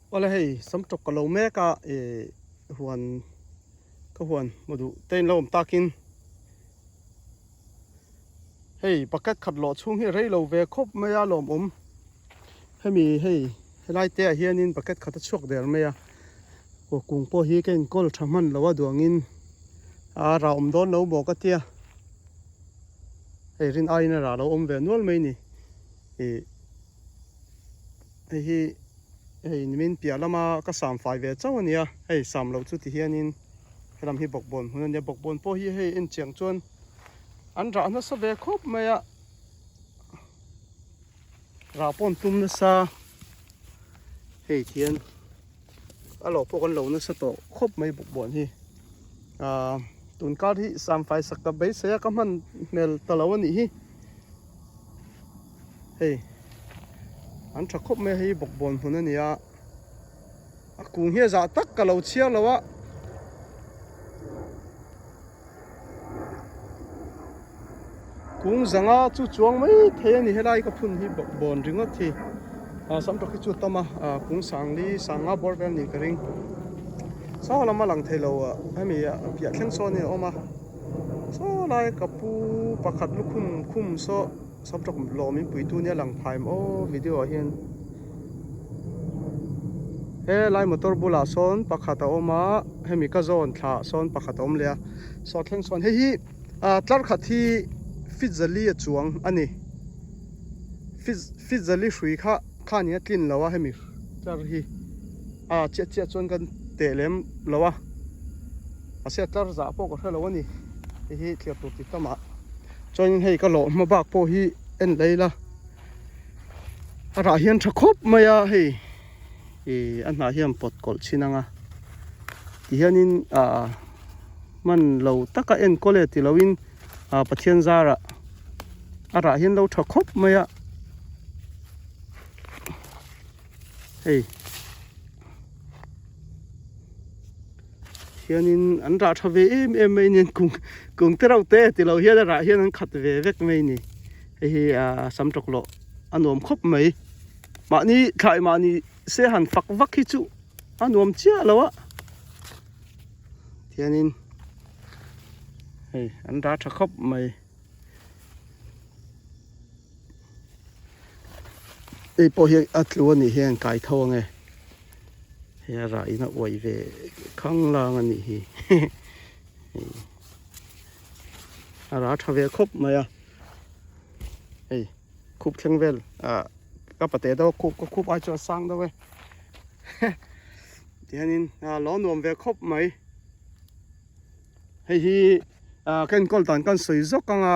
Ola hei sam tok ka lo me ka huan ka huan modu ten lom takin hei pakat khat lo chung hi rei lo ve khop me ya lom hemi hei helai te hianin pakat khat chuak der me ya ko kung po hi ken kol thaman lo wa duangin a ra don lo bo ka tia hei rin aina ra lo ve nual mai ni e hi hei nimin pia lama ka sam fai ve chaw ania hei sam lo chu ti hianin helam hi bokbon hunan ya bokbon po hi hei in chiang chuan an ra na sa ve khop me ya ra pon tum na sa hei thian alo po kan lo na sa to khop mai bokbon hi tun kar hi sam fai sak ka be se ka man mel talawani hi hei an tha khop me hi bokbon hunan ya akung hi za tak ka lo chiang lawa kung zanga chu chuang mai the ni helai ka phun hi bokbon ringot thi sam tok chu tama kung sangli sanga bor bem ni kring so lama lang thelo ami pia thleng so ni oma so lai kapu pakhat lukhum khum so sam tok lo min pui tu ni lang phaim o video hian he lai motor bula son pakhata oma hemi ka zon thla son pakhata om le so thleng son he hi tlar khathi fitzali chuang ani fitzali hrui kha khania tlin lawa hemi tlar hi che chon kan telem lawa ase tlar za po ko thelo ni hi thlir tu ti tama choin hei ka lo ma bak po hi en leila ara hian tha khop maya hei an na hiam pot kol chinanga ti hianin man lo taka en kole ti lowin pathian zara ara hian lo tha khop maya hei hianin an ra tha ve em mai nin kung terau te ti lo hian ra hian an khat ve vek mai ni hei sam tok lo anom khop mai ma ni thai ma ni se han fak vak hi chu anom chia lawa hianin hei an ra tha khop mai ei po hi atlu ni hian kai tho nge he ra ina oi ve khang lang ani hi ara tha ve khop maya ei khup thleng vel ka pate do khup ai cho sang do we tianin lo nom ve khop mai hei hi kan kol tan kan soi zok anga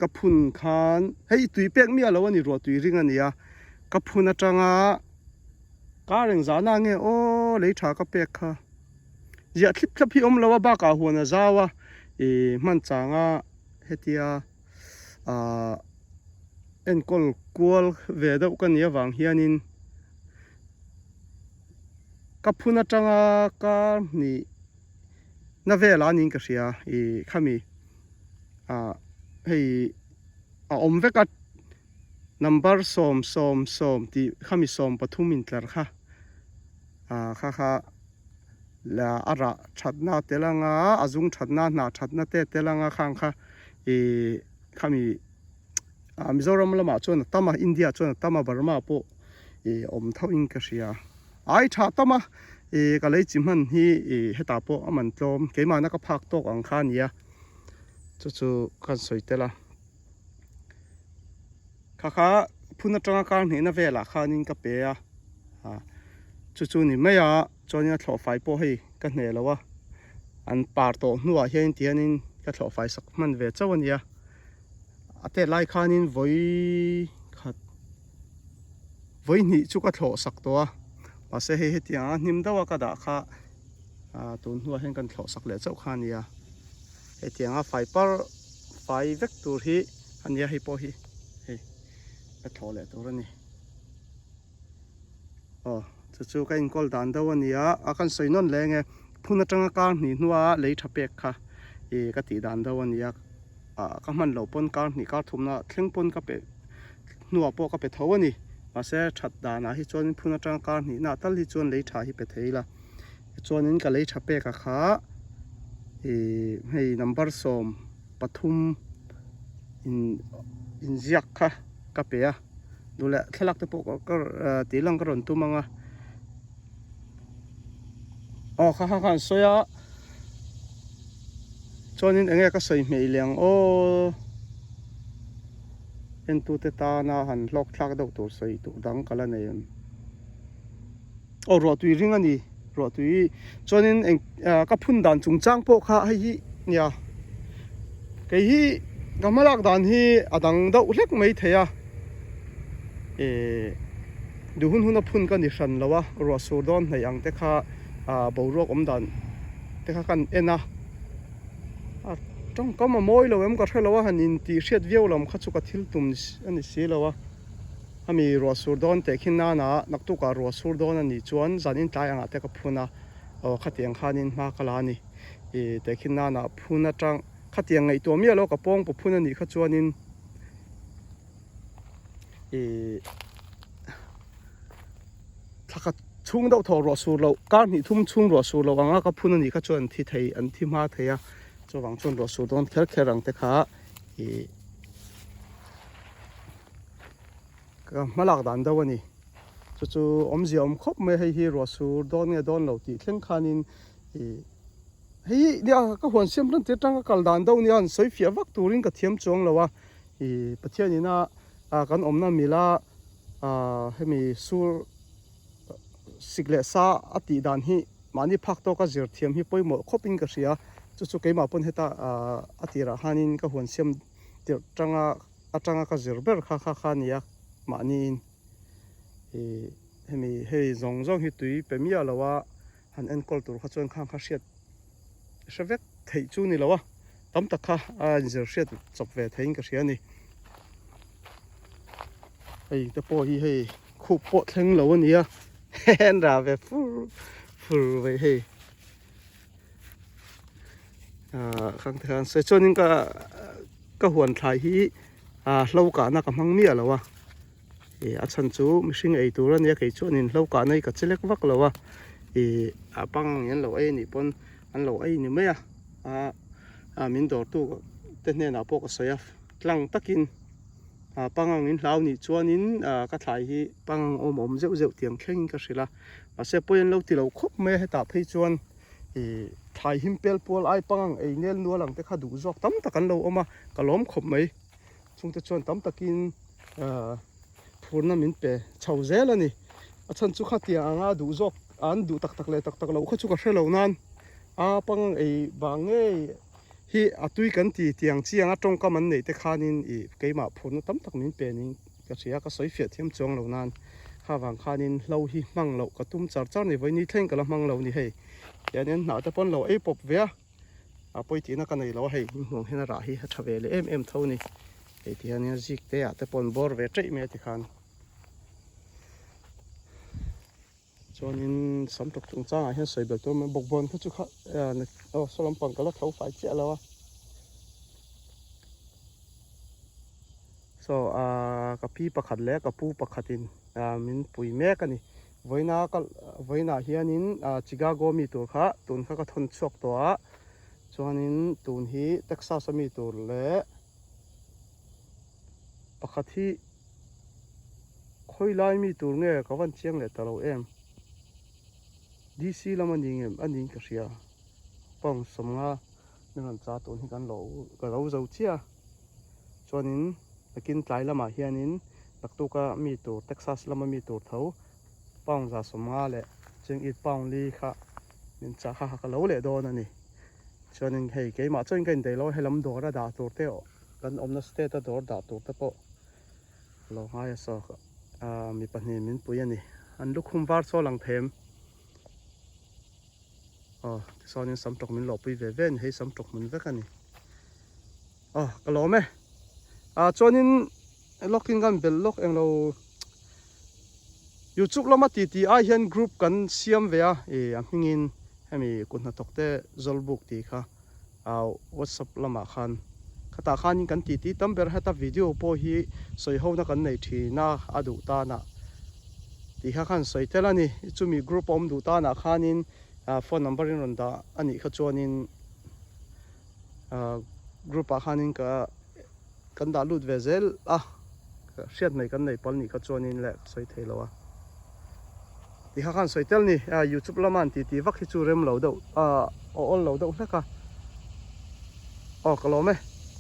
ka phun khan hei tui pek mi alo ani ro tui ring ania ka phun atanga ka reng za na nge o lei tha ka pek kha zia thlip thlap hi om lawa ba ka huana zawa man changa hetia en kol kual ve do kan ya wang hianin ka phun atanga ka ni na vela nin ka ria khami hei om veka number som ti khami som pathum in tlar kha kha la ara thatna telanga azung thatna na thatna te telanga khang kha khami mizoram lama chona tama india chona tama burma po om thau in ka ria ai tha tama ka lei chimhan hi heta po aman tlom keima na ka phak tok ang kha nia chu kan soitela kha phuna tanga kar hne na vela khanin ka pe a chu ni maya chonia thlo fai po hei ka hne lawa an par to nuwa hian tianin ka thlo fai sak man ve chawania ate lai khanin voi ni chu ka thlo sak to a pase he hetia nim dawa ka da kha tun nuwa hen kan thlo sak le chaw khania hetia fai vek tur hi ania hi po hi ka thlo le tur ani chu ka in kol dan daw ania akan soinon le nge phuna tanga ka ni nuwa lei thapek kha ka ti dan daw ania ka man lo pon ka ni ka thumna thleng pon ka pe nuwa po ka pe thawani mà sẽ chặt đà na hi chuan phun atang kar ni na tal hi chuan lei tha hi pe theila chuan in ka lei tha pe ka kha hei number som pathum in ziak kha ka pe a dule thlak te pawh ka tilang ka ron tumanga kha khan soya chuan in enge ka soi hmei liang en tu te ta na han lok thlak do tur soi tu dang kala nei ro tui ring ani ro tui chuan in ka phun dan chung chang pawh kha hi nia cái hi gamalak dan hi adang deuh hlek mai theya du hun hun a phun ka ni hran lawa ro sur don nei ang te kha borok om dan te kha kan ena trong có mà môi lâu em có thể lâu han in ti siết viêu làm khát chụp thil tum anh xí lâu hami rùa sur don te khi na nắc tu cả rùa sur don anh chuan dàn in tai ang te ka phuna khát tiếng khan in ma kala ni te khi na phuna trang khát tiếng ngày tua mía lâu ka pong pu phuna ni khát chuan in thắc chung đâu thò rùa sur lâu cá ni thum chung rùa sur lâu ang ka phuna ni khát chuan thi thei an thi ma thei cho vàng chôn rùa sur don khéo răng te khá cái mà lạc đàn đâu anh chú gì khóc mấy hay hi rùa sur don nghe don lâu thì khen khanin hay đi cái hoàn xem lần tiết trang cái đàn đâu nha soi phía vắc turin cái thiêm chuông lâu bắt theo như na cái na mila hay mi sur xịt lệ sa ati đàn hi mà ni phak to cái zir thiêm hi poi mo khopin cái gì chú cái mà pun heta atira hanin ka huan siam tir atanga ka zirber kha nia manin hemi hei zong hi tui pemia lawa han en kol tur kha chuan khang kha hriat shavek thei chu ni lawa tam tak kha zir hriat chop ve thein ka hria ni hei te po hi hei khu po thleng lo ania hen ra ve fur ve hei khang thang se chonin ka huan thai hi hlo ka na ka mang mi alawa a chan chu mihring ei tur ania ke chonin hlo ka nei ka chelek vak lawa apang yan lo ei ni pon an lo ei ni me min dor tu te hne na po ka soya tlang takin pangang in hlau ni chuanin ka thai hi pangang om zeu zeu tiang thleng ka hrila se poin lo ti lo khop me heta phei chuan thai him pel pol ai pangang ei nel nu lang te kha du jok tam takan lo oma kalom khop mai chung te chuan tam takin phurna min pe chho zel ani achan chu kha tia anga du jok an du tak le tak lo kha chu ka hrelo nan pangang ei bange hi atui kan ti tiang chi anga tong ka man nei te khanin keima phurna tam tak min pe ning ka sia ka soi fiat thiam chong lo nan kha wang khanin lo hi mang lo ka tum char char ni voi ni thleng kala mang lo ni hei yanin na te pon lo ei pop ve poi ti na ka nei lo hei hong hena ra hi thave le em tho ni ei ti hanin zik te te pon bor ve trei me ti khan chonin sam tok chung cha hian soi bel to me bok bon chu kha solam pang kala thau fai che lawa so ka pi pakhat le ka pu pakhatin min pui mek ani voina hianin Chicago mi tur kha tun kha ka thon chok to chuanin tun hi Texas mi tur le pakhat hi khoilai mi tur nge ka wan chiang le talo em DC lamani ngem aning ka ria pong somnga nan cha tun hi kan lo zo chia chuanin takin tlai lama hianin taktuka mi tur Texas lama mi tur tho pong za somnga le ching it pong li kha min cha kha ka lo le don ani chuanin hei ke ma chuan kan dei lo helam dor da tur te kan omna state dor da tur te po lo ngai so mi pahni min pui ani an lukhum war so lang them sonin sam tok min lo pui ve ven hei sam tok min vek ani ka lo me chuanin lokin gan bel lok eng lo YouTube lama ti hian group kan siam ve amhingin hemi kunna tokte zolbuk ti kha WhatsApp lama khan khata khanin kan ti tamber hata video po hi soi ho na kan nei thi na adu ta na ti kha khan soitel ani chumi group om du ta na khanin phone number in ron da ani kha chuanin group a khanin ka kan da lut ve zel hriat mai kan nei pal ni kha chuanin le soi theilowa ti kha khan soitel ni youtube laman ti vak hi chu rem lo do ol lo do hlaka kalome